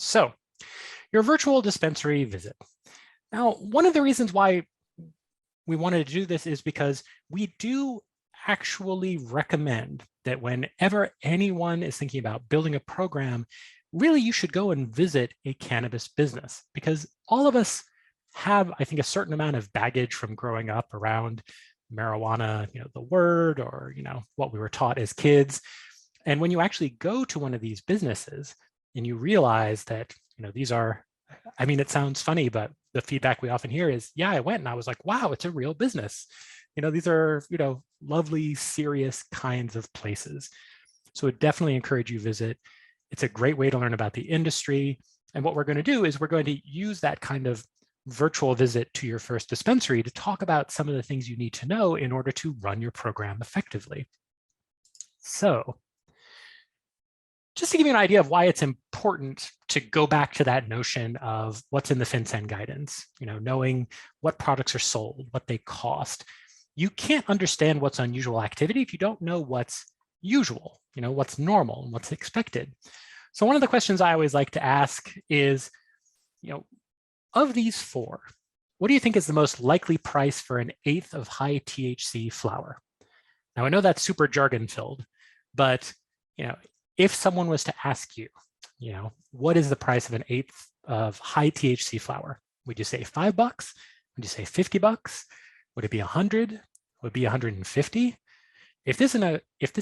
So, your virtual dispensary visit. Now, one of the reasons why we wanted to do this is because we do actually recommend that whenever anyone is thinking about building a program, really you should go and visit a cannabis business, because all of us have, I think, a certain amount of baggage from growing up around marijuana, the word, or what we were taught as kids. And when you actually go to one of these businesses and you realize that these are, I mean, it sounds funny, but the feedback we often hear is, yeah, I went and I was like, wow, it's a real business. These are, lovely, serious kinds of places. So I would definitely encourage you visit. It's a great way to learn about the industry. And what we're going to do is we're going to use that kind of virtual visit to your first dispensary to talk about some of the things you need to know in order to run your program effectively. So just to give you an idea of why it's important to go back to that notion of what's in the FinCEN guidance, knowing what products are sold, what they cost. You can't understand what's unusual activity if you don't know what's usual, what's normal and what's expected. So one of the questions I always like to ask is, of these four, what do you think is the most likely price for an eighth of high THC flower? Now I know that's super jargon filled, but if someone was to ask you, what is the price of an eighth of high THC flower? Would you say $5? Would you say $50? Would it be 100? Would it be 150? If this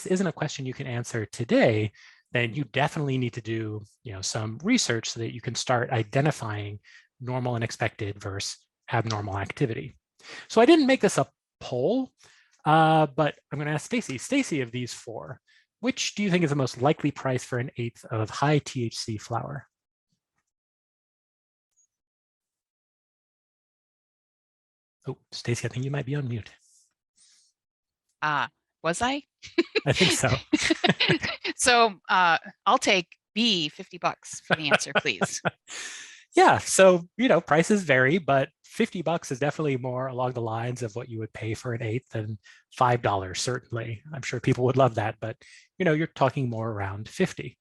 isn't a question you can answer today, then you definitely need to do some research so that you can start identifying normal and expected versus abnormal activity. So I didn't make this a poll, but I'm going to ask Stacy. Stacy, of these four, which do you think is the most likely price for an eighth of high THC flower? Oh, Stacy, I think you might be on mute. Was I? I think so. So I'll take B, $50 for the answer, please. Yeah, so prices vary, but $50 is definitely more along the lines of what you would pay for an eighth than $5, certainly. I'm sure people would love that, but you're talking more around 50.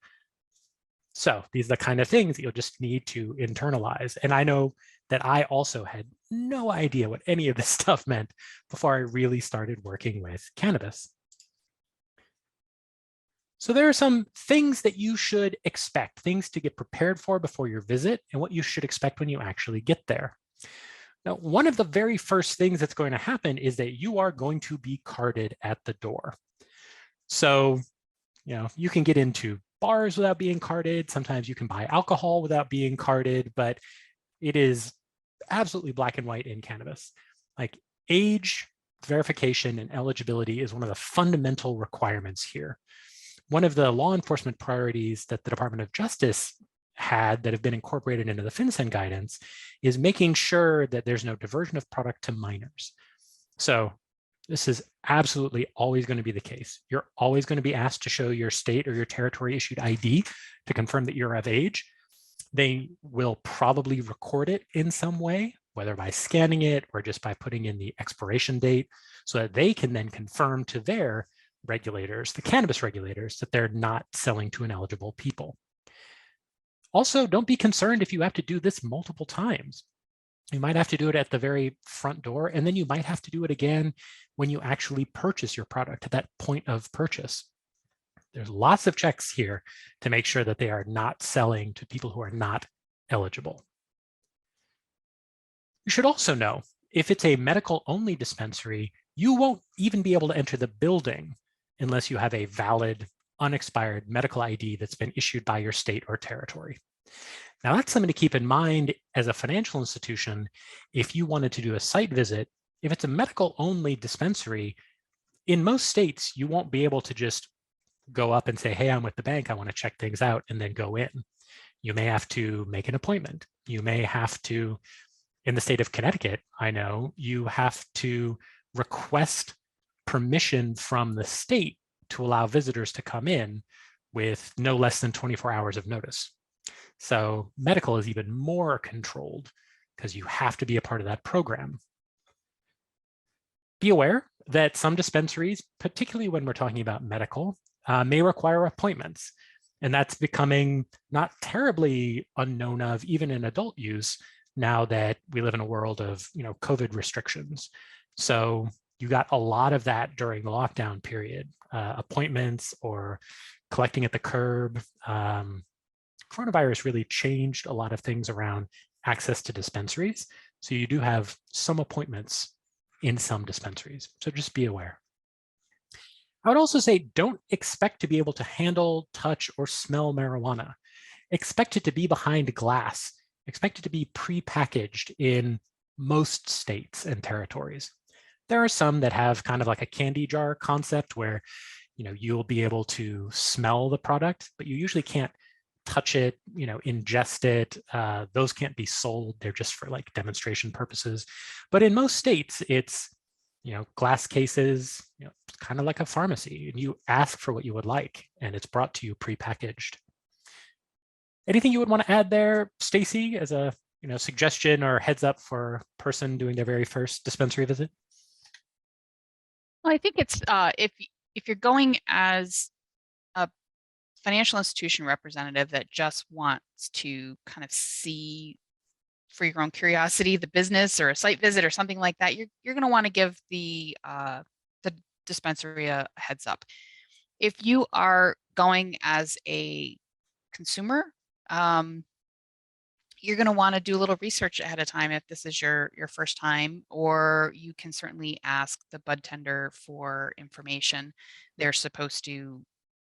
So these are the kind of things that you'll just need to internalize. And I know that I also had no idea what any of this stuff meant before I really started working with cannabis. So there are some things that you should expect, things to get prepared for before your visit, and what you should expect when you actually get there. Now, one of the very first things that's going to happen is that you are going to be carded at the door. So, you can get into bars without being carded. Sometimes you can buy alcohol without being carded, but it is absolutely black and white in cannabis. Like age verification and eligibility is one of the fundamental requirements here. One of the law enforcement priorities that the Department of Justice had that have been incorporated into the FinCEN guidance is making sure that there's no diversion of product to minors. So this is absolutely always going to be the case. You're always going to be asked to show your state or your territory issued ID to confirm that you're of age. They will probably record it in some way, whether by scanning it or just by putting in the expiration date, so that they can then confirm to their regulators, the cannabis regulators, that they're not selling to ineligible people. Also, don't be concerned if you have to do this multiple times. You might have to do it at the very front door, and then you might have to do it again when you actually purchase your product at that point of purchase. There's lots of checks here to make sure that they are not selling to people who are not eligible. You should also know, if it's a medical-only dispensary, you won't even be able to enter the building unless you have a valid, unexpired medical ID that's been issued by your state or territory. Now, that's something to keep in mind as a financial institution. If you wanted to do a site visit, if it's a medical-only dispensary, in most states, you won't be able to just go up and say, hey, I'm with the bank, I want to check things out, and then go in. You may have to make an appointment. You may have to, in the state of Connecticut, I know, you have to request permission from the state to allow visitors to come in with no less than 24 hours of notice. So medical is even more controlled because you have to be a part of that program. Be aware that some dispensaries, particularly when we're talking about medical, may require appointments. And that's becoming not terribly unknown of even in adult use now that we live in a world of, COVID restrictions. So you got a lot of that during the lockdown period, appointments or collecting at the curb. Coronavirus really changed a lot of things around access to dispensaries. So you do have some appointments in some dispensaries. So just be aware. I would also say don't expect to be able to handle, touch, or smell marijuana. Expect it to be behind glass. Expect it to be pre-packaged in most states and territories. There are some that have kind of like a candy jar concept where you'll be able to smell the product, but you usually can't touch it, ingest it. Those can't be sold. They're just for like demonstration purposes. But in most states, it's glass cases, kind of like a pharmacy, and you ask for what you would like, and it's brought to you pre-packaged. Anything you would want to add there, Stacy, as a suggestion or heads up for a person doing their very first dispensary visit? Well, I think it's if you're going as a financial institution representative that just wants to kind of see for your own curiosity the business or a site visit or something like that, you're going to want to give the dispensary a heads up. If you are going as a consumer, you're going to want to do a little research ahead of time if this is your first time, or you can certainly ask the bud tender for information. They're supposed to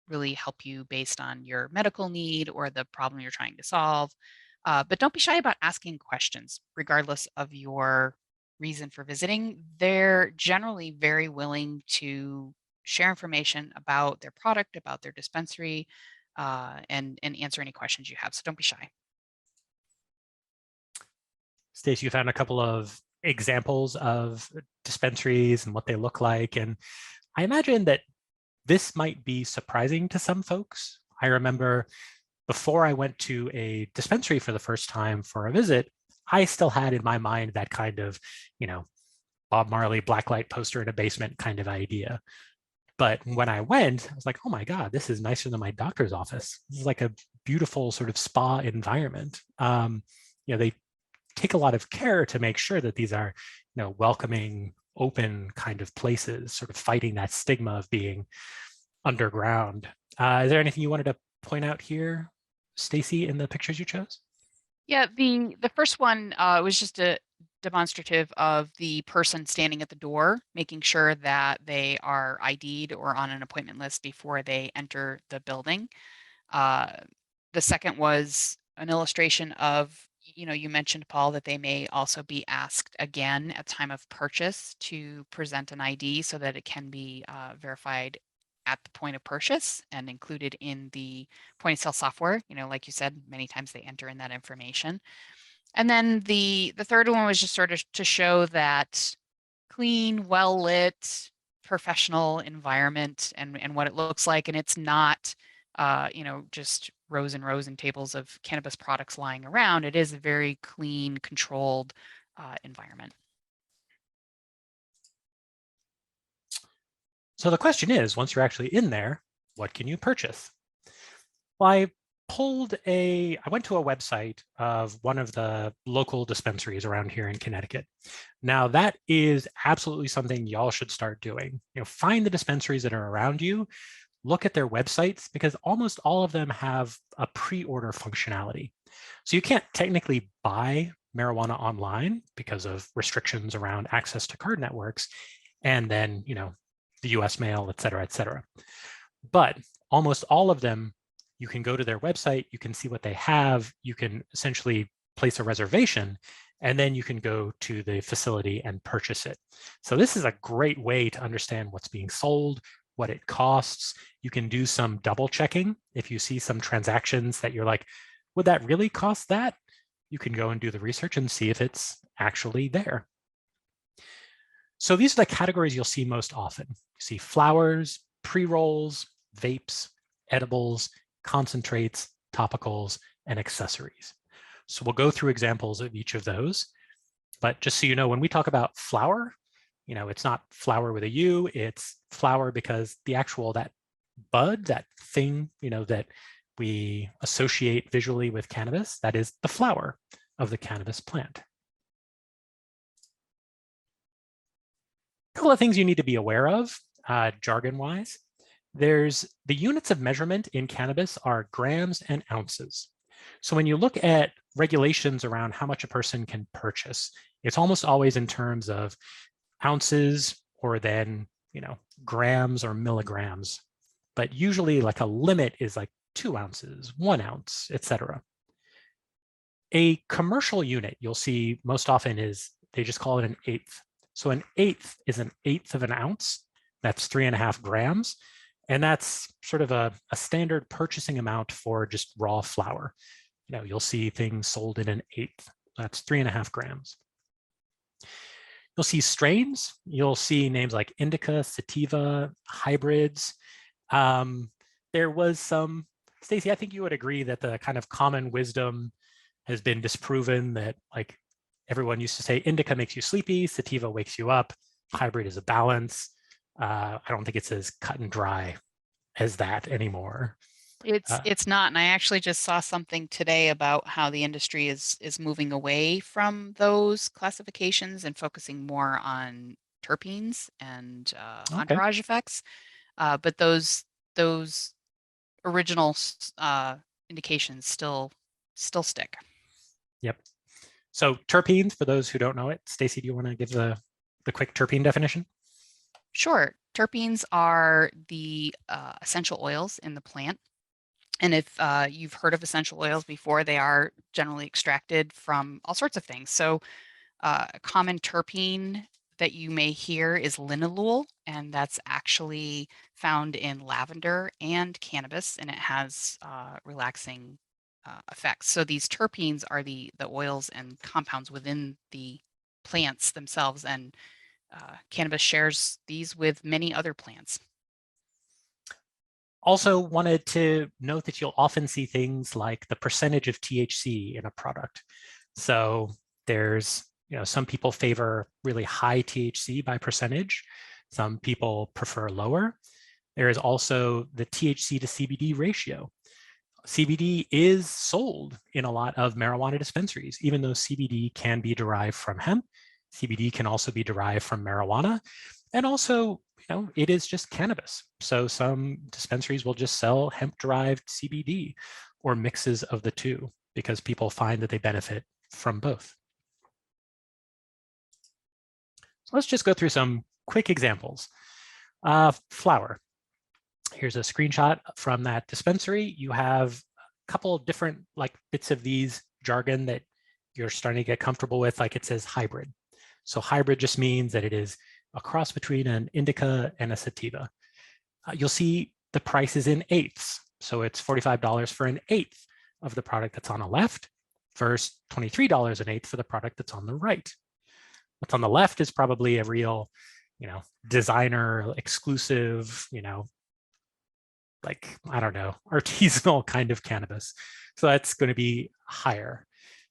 really help you based on your medical need or the problem you're trying to solve. But don't be shy about asking questions, regardless of your reason for visiting. They're generally very willing to share information about their product, about their dispensary, and answer any questions you have. So don't be shy. Stacey, you found a couple of examples of dispensaries and what they look like. And I imagine that this might be surprising to some folks. I remember before I went to a dispensary for the first time for a visit, I still had in my mind that kind of, Bob Marley blacklight poster in a basement kind of idea. But when I went, I was like, oh my God, this is nicer than my doctor's office. This is like a beautiful sort of spa environment. They take a lot of care to make sure that these are, welcoming, open kind of places, sort of fighting that stigma of being underground. Is there anything you wanted to point out here, Stacy, in the pictures you chose? Yeah, the first one was just a demonstrative of the person standing at the door, making sure that they are ID'd or on an appointment list before they enter the building. Uh, the second was an illustration of, you mentioned, Paul, that they may also be asked again at time of purchase to present an ID so that it can be verified at the point of purchase and included in the point of sale software. Like you said, many times they enter in that information. And then the third one was just sort of to show that clean, well lit, professional environment and what it looks like. And it's not, just rows and rows and tables of cannabis products lying around. It is a very clean, controlled environment. So the question is, once you're actually in there, what can you purchase? Well, I went to a website of one of the local dispensaries around here in Connecticut. Now that is absolutely something y'all should start doing. Find the dispensaries that are around you, look at their websites, because almost all of them have a pre-order functionality. So you can't technically buy marijuana online because of restrictions around access to card networks, and then, the US mail, et cetera, et cetera. But almost all of them, you can go to their website, you can see what they have, you can essentially place a reservation, and then you can go to the facility and purchase it. So this is a great way to understand what's being sold, what it costs. You can do some double checking. If you see some transactions that you're like, would that really cost that? You can go and do the research and see if it's actually there. So these are the categories you'll see most often. You see flowers, pre-rolls, vapes, edibles, concentrates, topicals, and accessories. So we'll go through examples of each of those. But just so you know, when we talk about flower, it's not flower with a U, it's flower because the actual, that bud, that thing, that we associate visually with cannabis, that is the flower of the cannabis plant. A couple of things you need to be aware of, jargon-wise. There's the units of measurement in cannabis are grams and ounces. So when you look at regulations around how much a person can purchase, it's almost always in terms of ounces or then, grams or milligrams. But usually like a limit is like 2 ounces, 1 ounce, etc. A commercial unit you'll see most often is, they just call it an eighth. So an eighth is an eighth of an ounce. That's 3.5 grams. And that's sort of a standard purchasing amount for just raw flower. You'll see things sold in an eighth. That's 3.5 grams. You'll see strains. You'll see names like indica, sativa, hybrids. There was some, Stacy, I think you would agree that the kind of common wisdom has been disproven that like everyone used to say indica makes you sleepy, sativa wakes you up, hybrid is a balance. I don't think it's as cut and dry as that anymore. It's not, and I actually just saw something today about how the industry is moving away from those classifications and focusing more on terpenes and Okay. entourage effects. But those original indications still stick. Yep. So terpenes, for those who don't know it, Stacy, do you want to give the quick terpene definition? Sure. Terpenes are the essential oils in the plant. And if you've heard of essential oils before, they are generally extracted from all sorts of things. So a common terpene that you may hear is linalool, and that's actually found in lavender and cannabis, and it has relaxing effects. So these terpenes are the oils and compounds within the plants themselves, and cannabis shares these with many other plants. Also wanted to note that you'll often see things like the percentage of THC in a product. So there's, some people favor really high THC by percentage. Some people prefer lower. There is also the THC to CBD ratio. CBD is sold in a lot of marijuana dispensaries, even though CBD can be derived from hemp. CBD can also be derived from marijuana. And also, it is just cannabis. So some dispensaries will just sell hemp-derived CBD or mixes of the two because people find that they benefit from both. So let's just go through some quick examples. Flower. Here's a screenshot from that dispensary. You have a couple of different bits of these jargon that you're starting to get comfortable with, like it says hybrid. So hybrid just means that it is a cross between an indica and a sativa. You'll see the price is in eighths. So it's $45 for an eighth of the product that's on the left versus $23 an eighth for the product that's on the right. What's on the left is probably a real, designer exclusive, I don't know, artisanal kind of cannabis. So that's going to be higher.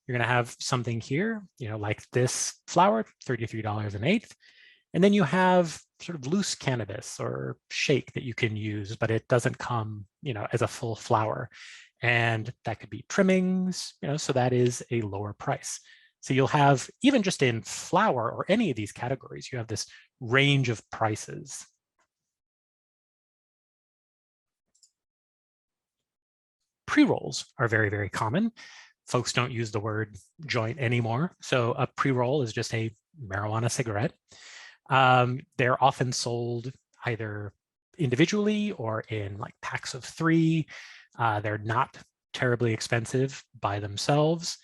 You're going to have something here, like this flower, $33 an eighth. And then you have sort of loose cannabis or shake that you can use, but it doesn't come, as a full flower. And that could be trimmings, so that is a lower price. So you'll have, even just in flower or any of these categories, you have this range of prices. Pre-rolls are very, very common. Folks don't use the word joint anymore. So a pre-roll is just a marijuana cigarette. They're often sold either individually or in packs of 3. They're not terribly expensive by themselves.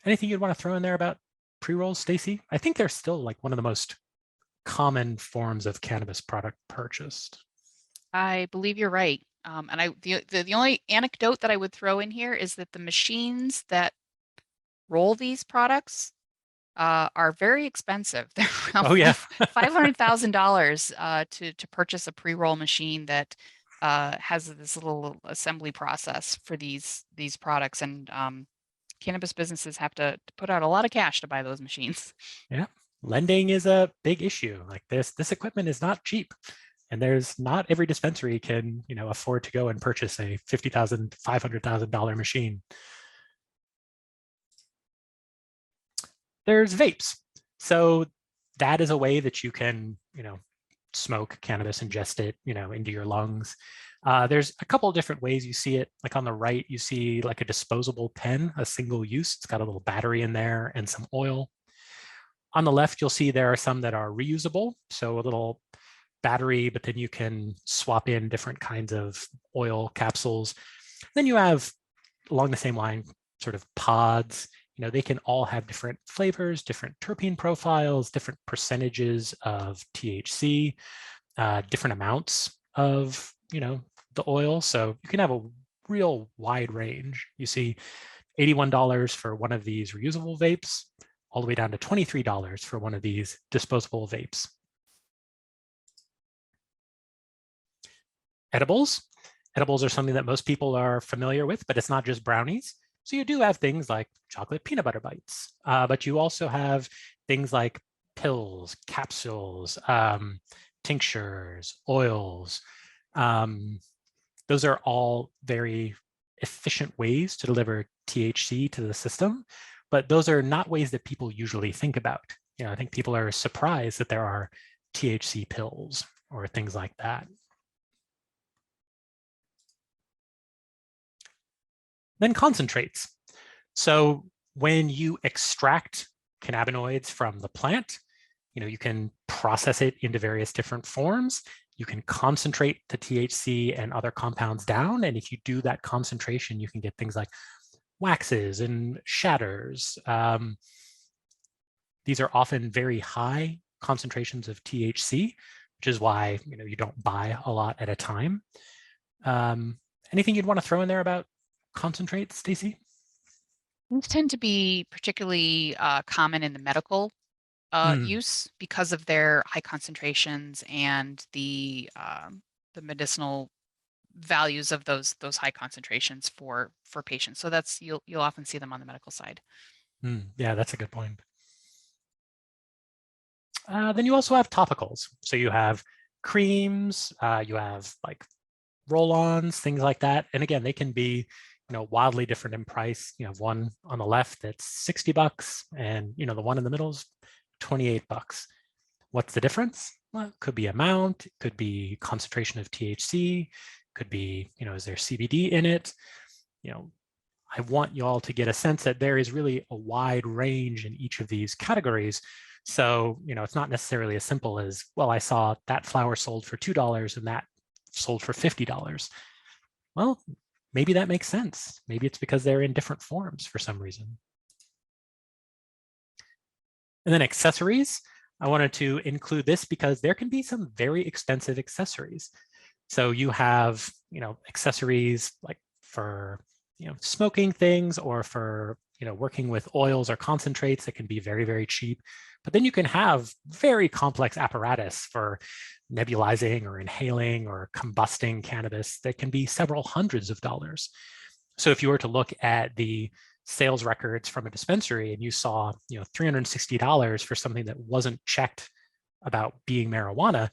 Anything you'd want to throw in there about pre-rolls, Stacy? I think they're still one of the most common forms of cannabis product purchased. I believe you're right. And the only anecdote that I would throw in here is that the machines that roll these products are very expensive. They're around $500,000 to purchase a pre-roll machine that has this little assembly process for these products, and cannabis businesses have to put out a lot of cash to buy those machines. Yeah, lending is a big issue. This equipment is not cheap. And there's not every dispensary can, afford to go and purchase a $50,000, $500,000 machine. There's vapes. So that is a way that you can, smoke cannabis, ingest it, into your lungs. There's a couple of different ways you see it. Like on the right, you see like a disposable pen, a single use. It's got a little battery in there and some oil. On the left, you'll see there are some that are reusable. So a little battery, but then you can swap in different kinds of oil capsules. Then you have, along the same line, sort of pods. They can all have different flavors, different terpene profiles, different percentages of THC, different amounts of, the oil. So you can have a real wide range. You see $81 for one of these reusable vapes, all the way down to $23 for one of these disposable vapes. Edibles. Edibles are something that most people are familiar with, but it's not just brownies. So you do have things like chocolate peanut butter bites, but you also have things like pills, capsules, tinctures, oils. Those are all very efficient ways to deliver THC to the system, but those are not ways that people usually think about. I think people are surprised that there are THC pills or things like that. Then concentrates. So when you extract cannabinoids from the plant, you can process it into various different forms. You can concentrate the THC and other compounds down. And if you do that concentration, you can get things like waxes and shatters. These are often very high concentrations of THC, which is why you don't buy a lot at a time. Anything you'd want to throw in there about concentrates, Stacy? These tend to be particularly common in the medical use because of their high concentrations and the medicinal values of those high concentrations for patients. So that's you'll often see them on the medical side. Yeah, that's a good point. Then you also have topicals. So you have creams, you have like roll-ons, things like that. And again, they can be, wildly different in price. You have one on the left that's $60, and the one in the middle is $28. What's the difference? Well, it could be amount, it could be concentration of THC, could be, is there CBD in it? I want you all to get a sense that there is really a wide range in each of these categories. So, it's not necessarily as simple as, well, I saw that flower sold for $2 and that sold for $50. Well, maybe that makes sense. Maybe it's because they're in different forms for some reason. And then accessories. I wanted to include this because there can be some very expensive accessories. So you have, accessories like for, smoking things, or for, working with oils or concentrates that can be very, very cheap. But then you can have very complex apparatus for nebulizing or inhaling or combusting cannabis that can be several hundreds of dollars. So if you were to look at the sales records from a dispensary and you saw, $360 for something that wasn't checked about being marijuana,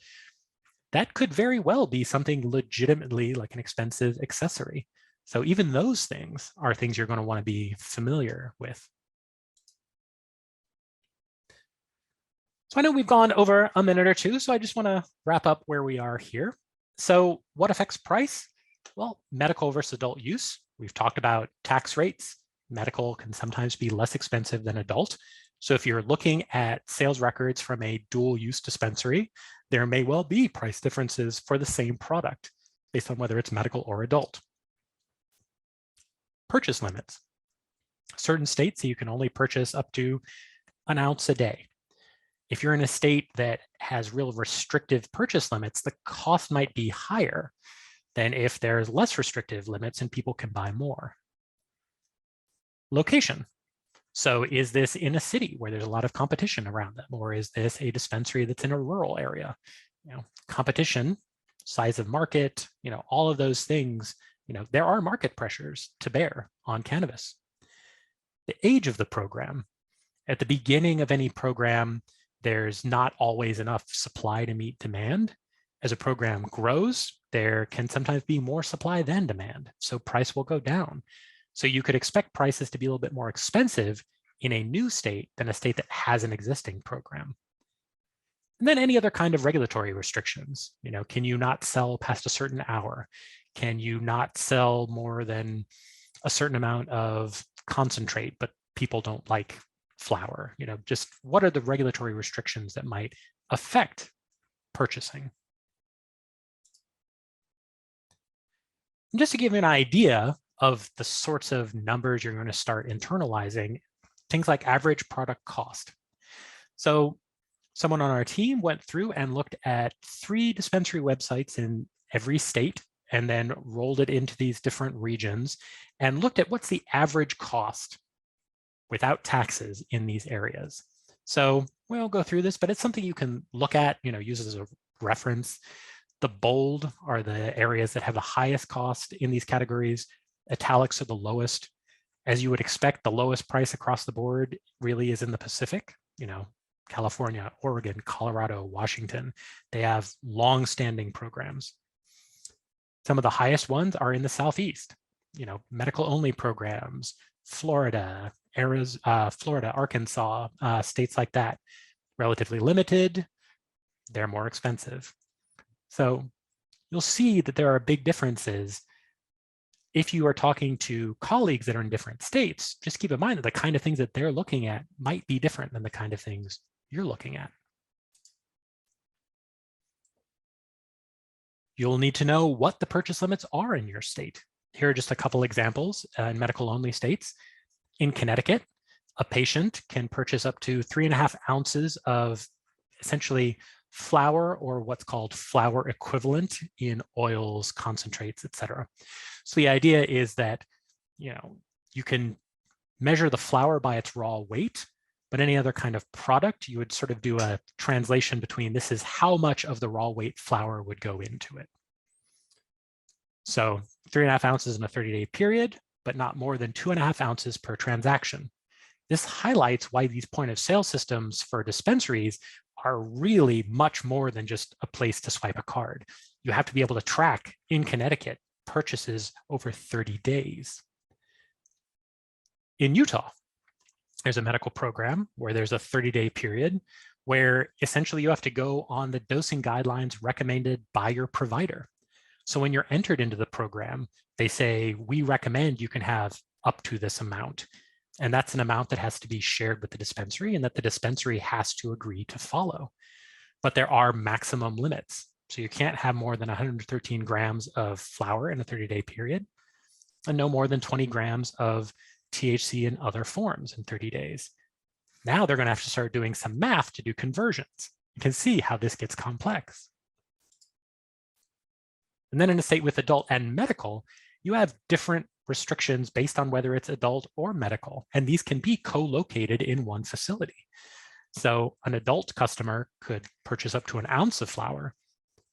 that could very well be something legitimately like an expensive accessory. So even those things are things you're going to want to be familiar with. So I know we've gone over a minute or two, so I just want to wrap up where we are here. So what affects price? Well, medical versus adult use. We've talked about tax rates. Medical can sometimes be less expensive than adult. So if you're looking at sales records from a dual use dispensary, there may well be price differences for the same product based on whether it's medical or adult. Purchase limits. Certain states, you can only purchase up to an ounce a day. If you're in a state that has real restrictive purchase limits, the cost might be higher than if there's less restrictive limits and people can buy more. Location. So is this in a city where there's a lot of competition around them, or is this a dispensary that's in a rural area? Competition, size of market, all of those things, there are market pressures to bear on cannabis. The age of the program. At the beginning of any program, there's not always enough supply to meet demand. As a program grows, there can sometimes be more supply than demand, so price will go down. So you could expect prices to be a little bit more expensive in a new state than a state that has an existing program. And then any other kind of regulatory restrictions. Can you not sell past a certain hour? Can you not sell more than a certain amount of concentrate, but people don't like flower? Just what are the regulatory restrictions that might affect purchasing? And just to give you an idea of the sorts of numbers you're going to start internalizing, things like average product cost. So someone on our team went through and looked at 3 dispensary websites in every state and then rolled it into these different regions and looked at what's the average cost without taxes in these areas. So we'll go through this, but it's something you can look at, use as a reference. The bold are the areas that have the highest cost in these categories. Italics are the lowest. As you would expect, the lowest price across the board really is in the Pacific, California, Oregon, Colorado, Washington. They have long-standing programs. Some of the highest ones are in the Southeast, medical-only programs, Florida, Florida, Arkansas, states like that. Relatively limited, they're more expensive. So you'll see that there are big differences. If you are talking to colleagues that are in different states, just keep in mind that the kind of things that they're looking at might be different than the kind of things you're looking at. You'll need to know what the purchase limits are in your state. Here are just a couple examples in medical-only states. In Connecticut, a patient can purchase up to 3.5 ounces of essentially flour or what's called flour equivalent in oils, concentrates, etc. So the idea is that you can measure the flour by its raw weight, but any other kind of product, you would sort of do a translation between this is how much of the raw weight flour would go into it. So 3.5 ounces in a 30-day period, but not more than 2.5 ounces per transaction. This highlights why these point of sale systems for dispensaries are really much more than just a place to swipe a card. You have to be able to track in Connecticut purchases over 30 days. In Utah, there's a medical program where there's a 30-day period where essentially you have to go on the dosing guidelines recommended by your provider. So when you're entered into the program, they say, we recommend you can have up to this amount. And that's an amount that has to be shared with the dispensary and that the dispensary has to agree to follow. But there are maximum limits. So you can't have more than 113 grams of flour in a 30-day period and no more than 20 grams of THC in other forms in 30 days. Now they're going to have to start doing some math to do conversions. You can see how this gets complex. And then in a state with adult and medical, you have different restrictions based on whether it's adult or medical, and these can be co-located in one facility. So an adult customer could purchase up to 1 ounce of flour,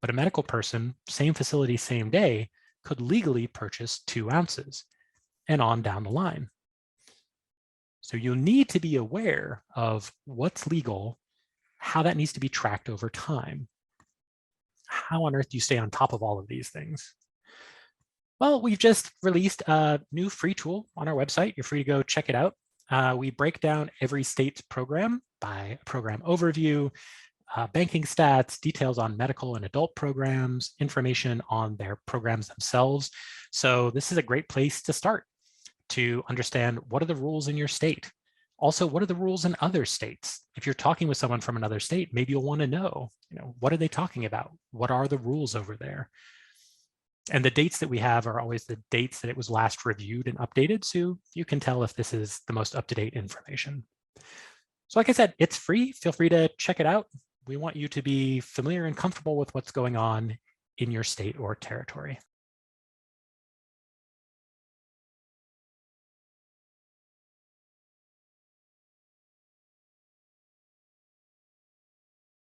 but a medical person, same facility, same day, could legally purchase 2 ounces, and on down the line. So you'll need to be aware of what's legal, how that needs to be tracked over time. How on earth do you stay on top of all of these things? Well, we've just released a new free tool on our website. You're free to go check it out. We break down every state's program by program overview, banking stats, details on medical and adult programs, information on their programs themselves. So this is a great place to start to understand what are the rules in your state. Also, what are the rules in other states? If you're talking with someone from another state, maybe you'll want to know, what are they talking about? What are the rules over there? And the dates that we have are always the dates that it was last reviewed and updated, so you can tell if this is the most up-to-date information. So like I said, it's free. Feel free to check it out. We want you to be familiar and comfortable with what's going on in your state or territory.